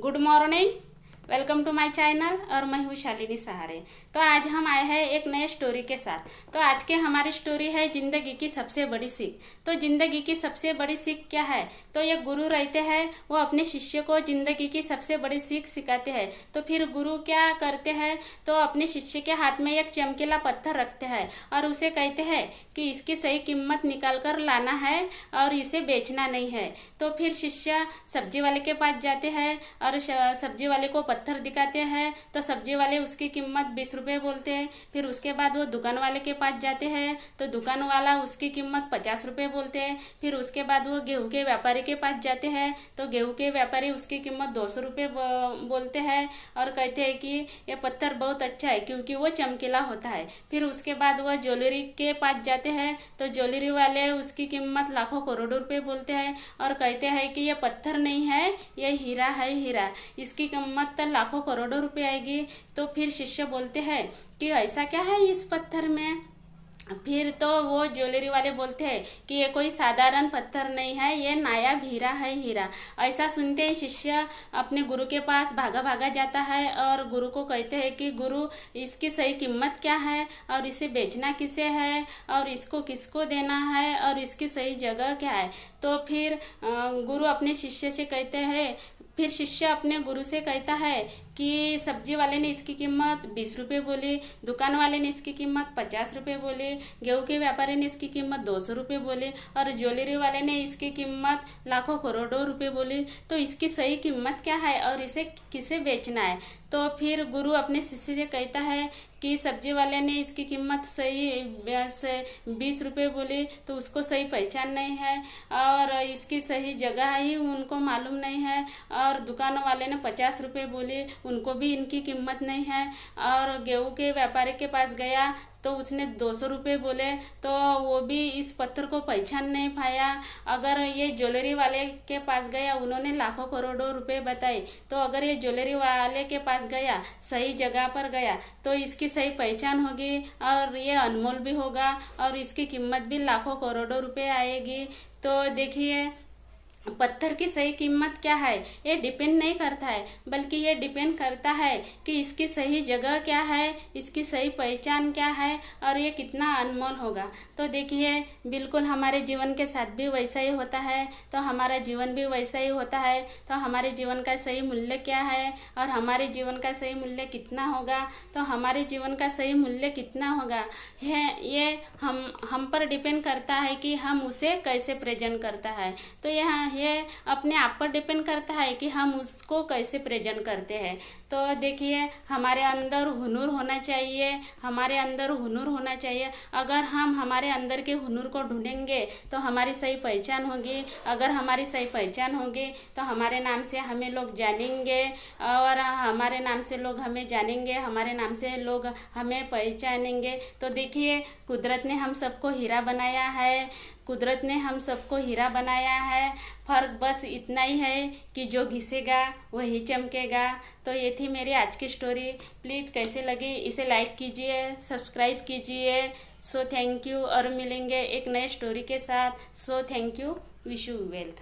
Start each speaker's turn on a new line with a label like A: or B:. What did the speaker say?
A: Good morning, welcome to my channel. और मैं हूँ शालिनी सहारे। तो आज हम आए हैं एक नए स्टोरी के साथ। तो आज के हमारी स्टोरी है जिंदगी की सबसे बड़ी सीख। तो जिंदगी की सबसे बड़ी सीख क्या है? तो ये गुरु रहते हैं, वो अपने शिष्य को जिंदगी की सबसे बड़ी सीख सिखाते हैं। तो फिर गुरु क्या करते हैं? तो अपने शिष्य के हाथ में एक चमकीला पत्थर रखते हैं और उसे कहते हैं कि इसकी सही कीमत निकाल कर लाना है और इसे बेचना नहीं है। तो फिर शिष्य सब्जी वाले के पास जाते हैं और सब्जी वाले को पत्थर दिखाते हैं। तो सब्जी वाले उसकी कीमत 20 रुपये बोलते हैं। फिर उसके बाद वो दुकान वाले के पास जाते हैं तो दुकान वाला उसकी कीमत 50 रुपये बोलते हैं। फिर उसके बाद वो गेहूं के व्यापारी के पास जाते हैं तो गेहूं के व्यापारी उसकी कीमत 200 रुपये बोलते हैं और कहते हैं कि ये पत्थर बहुत अच्छा है क्योंकि वो चमकीला होता है। फिर उसके बाद वह ज्वेलरी के पास जाते हैं तो ज्वेलरी वाले उसकी कीमत लाखों करोड़ों रुपये बोलते हैं और कहते हैं कि ये पत्थर नहीं है, ये हीरा है, हीरा, इसकी कीमत तो लाखों करोड़ों रुपए आएगी। तो फिर शिष्य बोलते हैं कि ऐसा क्या है इस पत्थर में? फिर तो वो ज्वेलरी वाले बोलते हैं कि ये कोई साधारण पत्थर नहीं है, ये नायाब हीरा है, हीरा। ऐसा सुनते ही शिष्य अपने गुरु के पास भागा भागा जाता है और गुरु को कहते हैं कि गुरु, इसकी सही कीमत क्या है और इसे बेचना किसे है और इसको किसको देना है और इसकी सही जगह क्या है। तो फिर गुरु अपने शिष्य से कहते हैं, फिर शिष्य अपने गुरु से कहता है कि सब्जी वाले ने इसकी कीमत 20 रुपये बोली, दुकान वाले ने इसकी कीमत 50 रुपये बोली, गेहूं के व्यापारी ने इसकी कीमत 200 रुपये बोली और ज्वेलरी वाले ने इसकी कीमत लाखों करोड़ों रुपये बोली। तो इसकी सही कीमत क्या है और इसे किसे बेचना है? तो फिर गुरु अपने शिष्य से कहता है कि सब्जी वाले ने इसकी कीमत सही 20 रुपये बोली तो उसको सही पहचान नहीं है और इसकी सही जगह ही उनको मालूम नहीं है। और दुकान वाले ने 50 रुपये बोली, उनको भी इनकी कीमत नहीं है। और गेहूं के व्यापारी के पास गया तो उसने 200 रुपये बोले तो वो भी इस पत्थर को पहचान नहीं पाया। अगर ये ज्वेलरी वाले के पास गया, उन्होंने लाखों करोड़ों रुपए बताए, तो अगर ये ज्वेलरी वाले के पास गया, सही जगह पर गया, तो इसकी सही पहचान होगी और ये अनमोल भी होगा और इसकी कीमत भी लाखों करोड़ों रुपए आएगी। तो देखिए, पत्थर की सही कीमत क्या है ये डिपेंड नहीं करता है, बल्कि ये डिपेंड करता है कि इसकी सही जगह क्या है, इसकी सही पहचान क्या है और ये कितना अनमोल होगा। तो देखिए, बिल्कुल हमारे जीवन के साथ भी वैसा ही होता है। तो हमारा जीवन भी वैसा ही होता है। तो हमारे जीवन का सही मूल्य क्या है और हमारे जीवन का सही मूल्य कितना होगा, तो हमारे जीवन का सही मूल्य कितना होगा है ये हम पर डिपेंड करता है कि हम उसे कैसे प्रेजेंट करता है। तो ये अपने आप पर डिपेंड करता है कि हम उसको कैसे प्रेजेंट करते हैं। तो देखिए, हमारे अंदर हुनर होना चाहिए, हमारे अंदर हुनर होना चाहिए। अगर हम हमारे अंदर के हुनर को ढूंढेंगे तो हमारी सही पहचान होगी। अगर हमारी सही पहचान होगी तो हमारे नाम से हमें लोग जानेंगे और हमारे नाम से लोग हमें जानेंगे, हमारे नाम से लोग हमें पहचानेंगे। तो देखिए, कुदरत ने हम सबको हीरा बनाया है, कुदरत ने हम सबको हीरा बनाया है। फर्क बस इतना ही है कि जो घिसेगा वही चमकेगा। तो ये थी मेरी आज की स्टोरी। प्लीज़ कैसे लगी इसे लाइक कीजिए, सब्सक्राइब कीजिए। सो थैंक यू और मिलेंगे एक नए स्टोरी के साथ। So thank you, wish you wealth.